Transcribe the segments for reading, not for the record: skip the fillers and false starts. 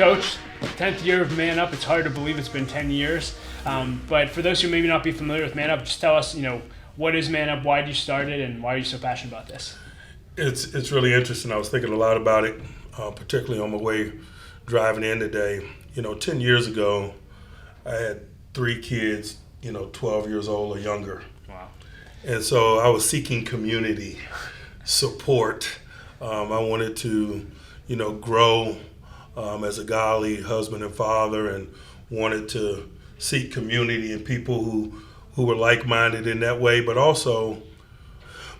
Coach, 10th year of ManUp. It's hard to believe it's been 10 years. But for those who maybe not be familiar with ManUp, just tell us, what is ManUp, why did you start it, and why are you so passionate about this? It's really interesting. I was thinking a lot about it, particularly on my way driving in today. 10 years ago, I had 3 kids, 12 years old or younger. Wow. And so I was seeking community support. I wanted to, grow as a godly husband and father, and wanted to seek community and people who were like-minded in that way. But also,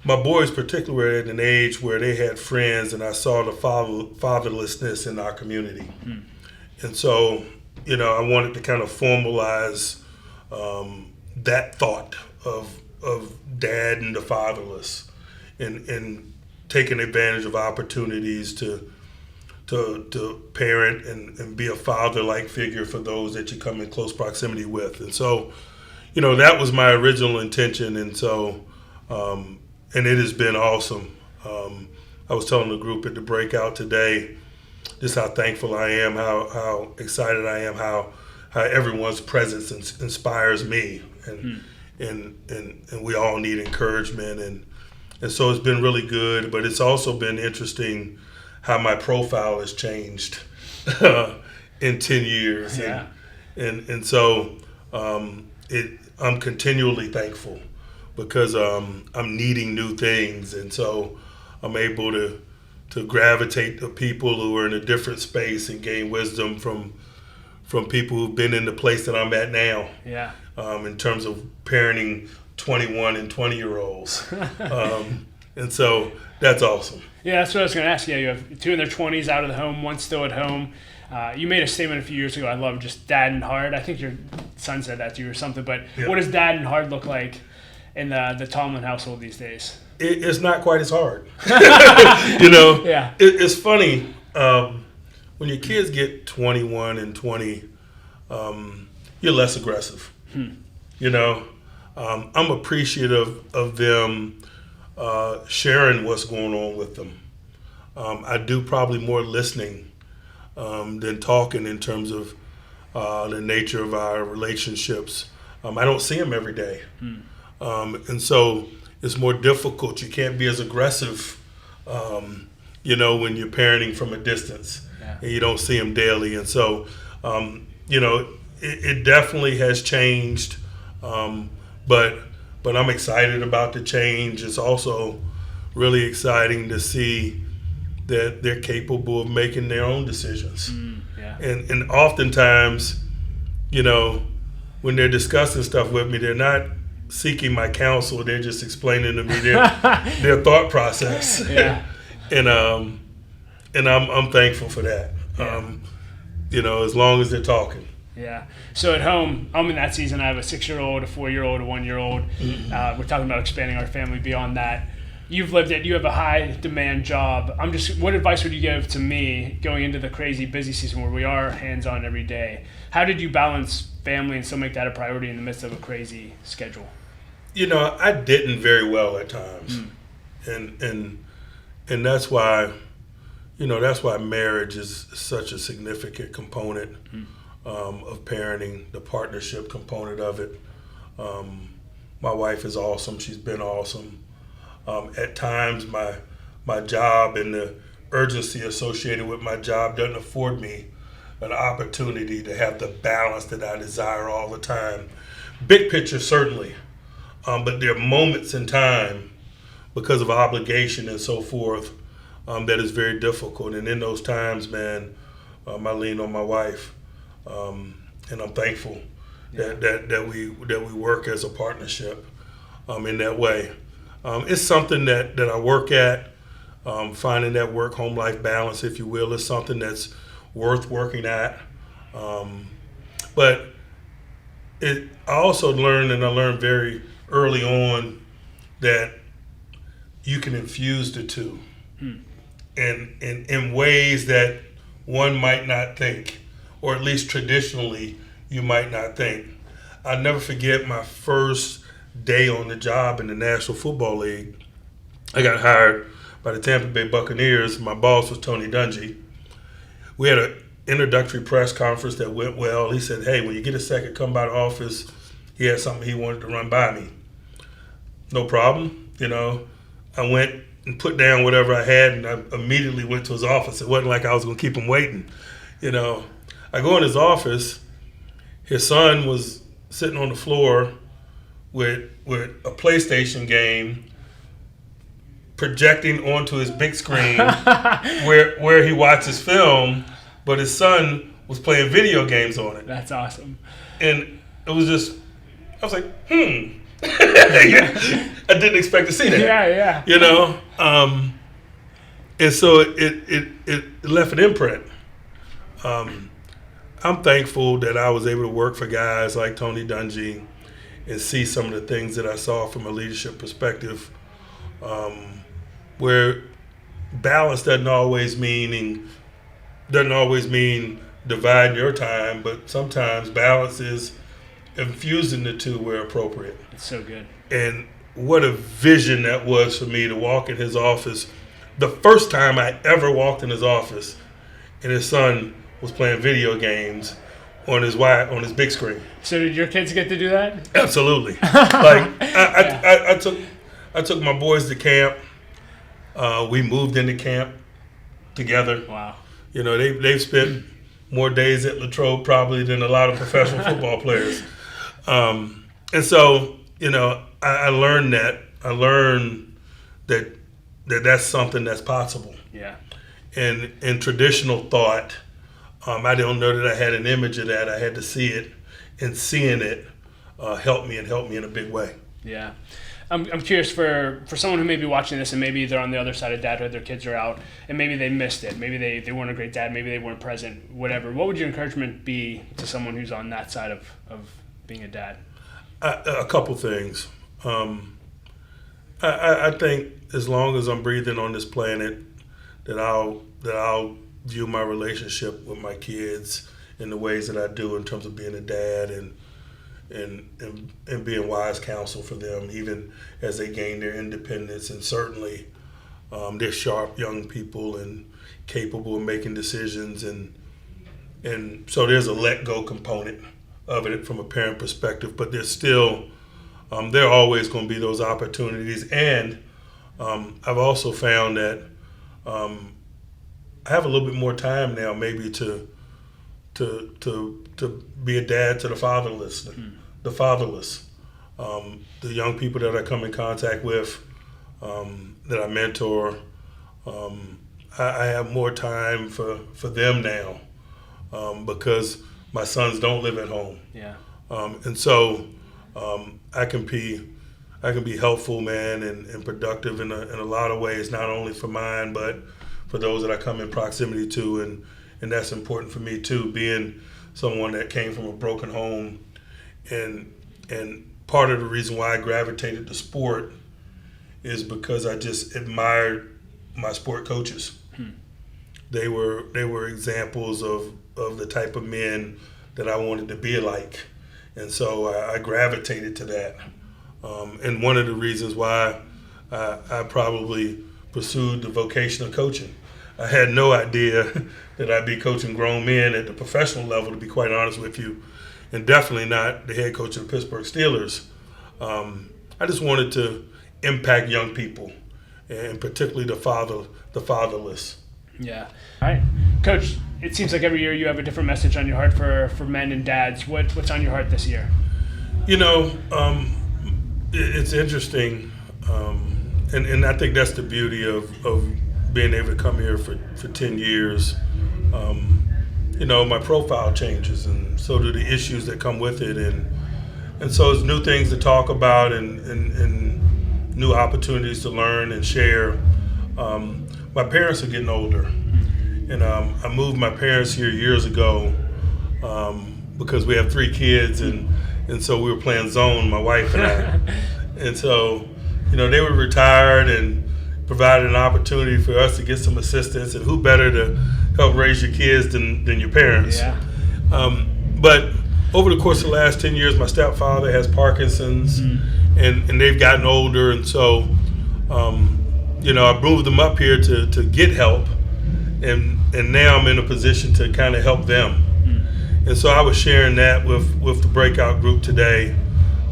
my boys particularly were at an age where they had friends, and I saw the fatherlessness in our community. Mm. And so, I wanted to kind of formalize that thought of dad and the fatherless, and taking advantage of opportunities to parent and be a father-like figure for those that you come in close proximity with. And so, that was my original intention. And so, and it has been awesome. I was telling the group at the breakout today just how thankful I am, how excited I am, how everyone's presence inspires me, and we all need encouragement, and so it's been really good. But it's also been interesting how my profile has changed in 10 years, yeah. and so I'm continually thankful because I'm needing new things, and so I'm able to gravitate to people who are in a different space and gain wisdom from people who've been in the place that I'm at now. Yeah. In terms of parenting 21 and 20-year-olds. And so that's awesome. Yeah, that's what I was going to ask you. You have 2 in their 20s out of the home, 1 still at home. You made a statement a few years ago, I love just dad and hard. I think your son said that to you or something, but yeah. What does dad and hard look like in the Tomlin household these days? It's not quite as hard. Yeah. It's funny. When your kids get 21 and 20, you're less aggressive. I'm appreciative of them sharing what's going on with them. I do probably more listening than talking in terms of the nature of our relationships. I don't see them every day. And so it's more difficult. You can't be as aggressive, when you're parenting from a distance, yeah. And you don't see them daily. And so, it definitely has changed. But I'm excited about the change. It's also really exciting to see that they're capable of making their own decisions. Yeah. And oftentimes, when they're discussing stuff with me, they're not seeking my counsel. They're just explaining to me their thought process. Yeah. and I'm thankful for that. Yeah. As long as they're talking. Yeah. So at home, I'm in that season. I have a 6-year-old, a 4-year-old, a 1-year-old. Mm-hmm. We're talking about expanding our family beyond that. You've lived it. You have a high demand job. What advice would you give to me going into the crazy busy season where we are hands-on every day? How did you balance family and still make that a priority in the midst of a crazy schedule? I didn't very well at times. And that's why, that's why marriage is such a significant component of parenting, the partnership component of it. My wife is awesome. She's been awesome. At times, my job and the urgency associated with my job doesn't afford me an opportunity to have the balance that I desire all the time. Big picture, certainly. But there are moments in time, because of obligation and so forth, that is very difficult. And in those times, man, I lean on my wife. And I'm thankful that we work as a partnership in that way. It's something that I work at, finding that work-home life balance, if you will, is something that's worth working at. But I also learned very early on that you can infuse the two and in ways that one might not think, or at least traditionally you might not think. I'll never forget my first day on the job in the National Football League. I got hired by the Tampa Bay Buccaneers. My boss was Tony Dungy. We had an introductory press conference that went well. He said, "Hey, when you get a second, come by the office." He had something he wanted to run by me. No problem. I went and put down whatever I had, and I immediately went to his office. It wasn't like I was going to keep him waiting. I go in his office. His son was sitting on the floor with a PlayStation game projecting onto his big screen where he watches film, but his son was playing video games on it. That's awesome. And it was just, I was like, I didn't expect to see that. Yeah. And so it left an imprint. I'm thankful that I was able to work for guys like Tony Dungy and see some of the things that I saw from a leadership perspective, where balance doesn't always mean dividing your time, but sometimes balance is infusing the two where appropriate. It's so good. And what a vision that was for me to walk in his office. The first time I ever walked in his office, and his son was playing video games on his big screen. So did your kids get to do that? Absolutely. I took my boys to camp. We moved into camp together. Wow. They've spent more days at Latrobe probably than a lot of professional football players. And so, I learned that. I learned that that's something that's possible. Yeah. And in traditional thought, I don't know that I had an image of that. I had to see it, and seeing it helped me in a big way. Yeah. I'm curious for someone who may be watching this and maybe they're on the other side of dadhood, their kids are out, and maybe they missed it. Maybe they weren't a great dad. Maybe they weren't present, whatever. What would your encouragement be to someone who's on that side of being a dad? A couple things. I think as long as I'm breathing on this planet, that I'll view my relationship with my kids in the ways that I do in terms of being a dad and being wise counsel for them, even as they gain their independence. And certainly they're sharp young people and capable of making decisions. And so there's a let go component of it from a parent perspective, but there's still, there are always going to be those opportunities. And I've also found that I have a little bit more time now maybe to be a dad to the fatherless, the young people that I come in contact with, that I mentor. I have more time for them now because my sons don't live at home. Yeah. And so I can be helpful, man, and productive in a lot of ways, not only for mine, but for those that I come in proximity to. And that's important for me too, being someone that came from a broken home. And part of the reason why I gravitated to sport is because I just admired my sport coaches. They were examples of the type of men that I wanted to be like. And so I gravitated to that. And one of the reasons why I probably pursued the vocation of coaching. I had no idea that I'd be coaching grown men at the professional level, to be quite honest with you, and definitely not the head coach of the Pittsburgh Steelers. I just wanted to impact young people, and particularly the fatherless. Yeah. All right. Coach, it seems like every year you have a different message on your heart for men and dads. What's on your heart this year? It's interesting, and I think that's the beauty of being able to come here for 10 years. My profile changes, and so do the issues that come with it, and so it's new things to talk about and new opportunities to learn and share. My parents are getting older, and I moved my parents here years ago because we have 3 kids, and so we were playing zone, my wife and I. And so, they were retired and provided an opportunity for us to get some assistance, and who better to help raise your kids than your parents. Yeah. But over the course of the last 10 years, my stepfather has Parkinson's, and they've gotten older, and so I moved them up here to get help, and now I'm in a position to kind of help them. And so I was sharing that with the breakout group today,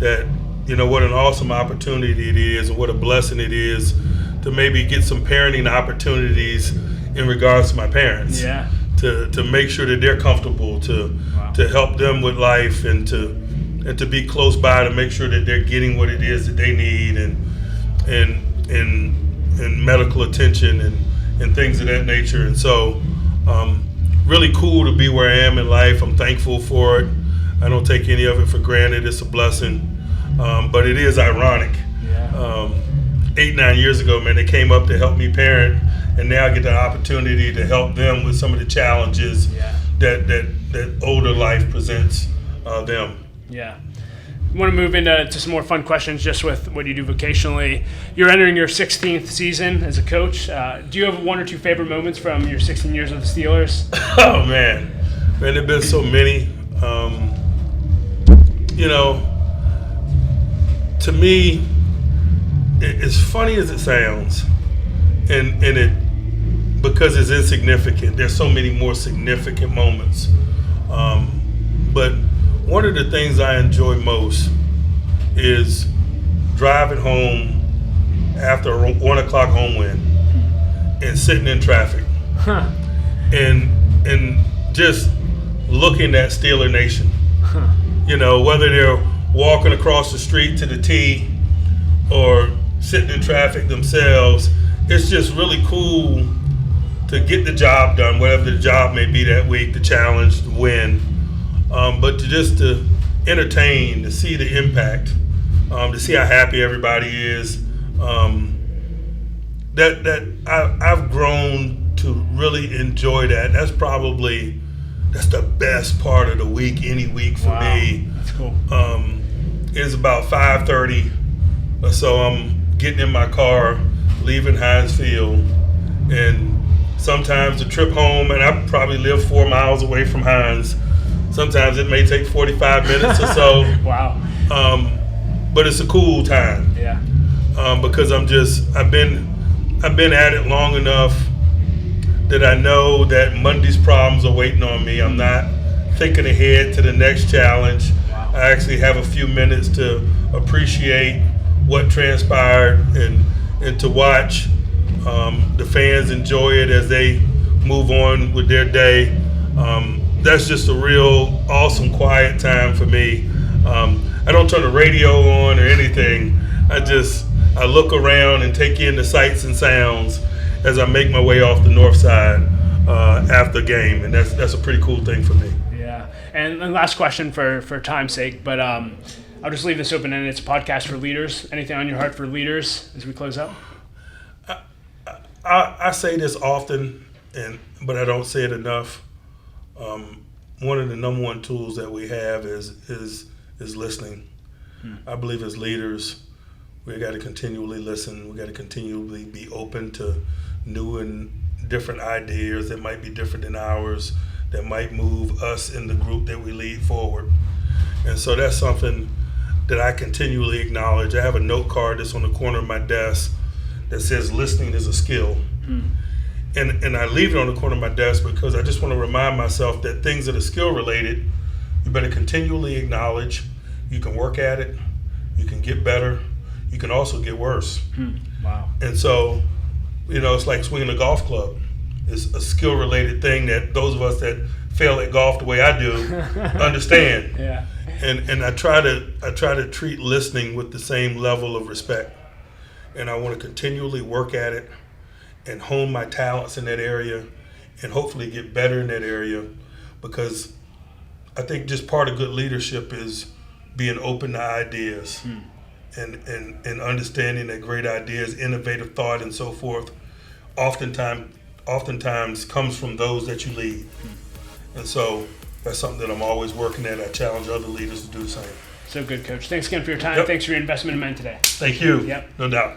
that what an awesome opportunity it is, and what a blessing it is to maybe get some parenting opportunities in regards to my parents. Yeah. To make sure that they're comfortable, to help them with life, and to be close by to make sure that they're getting what it is that they need, and medical attention and things of that nature. And so really cool to be where I am in life. I'm thankful for it. I don't take any of it for granted. It's a blessing. But it is ironic. Yeah. 8-9 years ago, man, they came up to help me parent, and now I get the opportunity to help them with some of the challenges that older life presents them. Yeah. I want to move into some more fun questions just with what you do vocationally. You're entering your 16th season as a coach. Do you have one or two favorite moments from your 16 years with the Steelers? Oh, man, there have been so many. To me, as funny as it sounds, and it, because it's insignificant, there's so many more significant moments. But one of the things I enjoy most is driving home after a 1 o'clock home win and sitting in traffic and just looking at Steeler Nation. Whether they're walking across the street to the T or sitting in traffic themselves, it's just really cool to get the job done, whatever the job may be that week, the challenge, the win. But to entertain, to see the impact, to see how happy everybody is. I've grown to really enjoy that. That's the best part of the week, any week for me. That's cool. It's about 5:30 or so. I'm getting in my car, leaving Heinz Field, and sometimes the trip home, and I probably live 4 miles away from Heinz. Sometimes it may take 45 minutes or so. Wow. But it's a cool time. Yeah. Because I've been at it long enough that I know that Monday's problems are waiting on me. I'm not thinking ahead to the next challenge. Wow. I actually have a few minutes to appreciate what transpired and to watch the fans enjoy it as they move on with their day. That's just a real awesome quiet time for me. I don't turn the radio on or anything. I look around and take in the sights and sounds as I make my way off the north side after the game, and that's a pretty cool thing for me. Yeah. And last question for time's sake, but I'll just leave this open, and it's a podcast for leaders. Anything on your heart for leaders as we close up? I say this often, but I don't say it enough. One of the number one tools that we have is listening. I believe as leaders, we got to continually listen. We got to continually be open to new and different ideas that might be different than ours, that might move us in the group that we lead forward. And so that's something that I continually acknowledge. I have a note card that's on the corner of my desk that says listening is a skill. And I leave it on the corner of my desk because I just want to remind myself that things that are skill related, you better continually acknowledge. You can work at it, you can get better, you can also get worse. Wow. And so, it's like swinging a golf club. It's a skill related thing that those of us that fail at golf the way I do understand. Yeah. And I try to treat listening with the same level of respect. And I want to continually work at it and hone my talents in that area and hopefully get better in that area, because I think just part of good leadership is being open to ideas and understanding that great ideas, innovative thought and so forth oftentimes comes from those that you lead. And so that's something that I'm always working at. I challenge other leaders to do the same. So good, Coach. Thanks again for your time. Yep. Thanks for your investment in men today. Thank you. Yep. No doubt.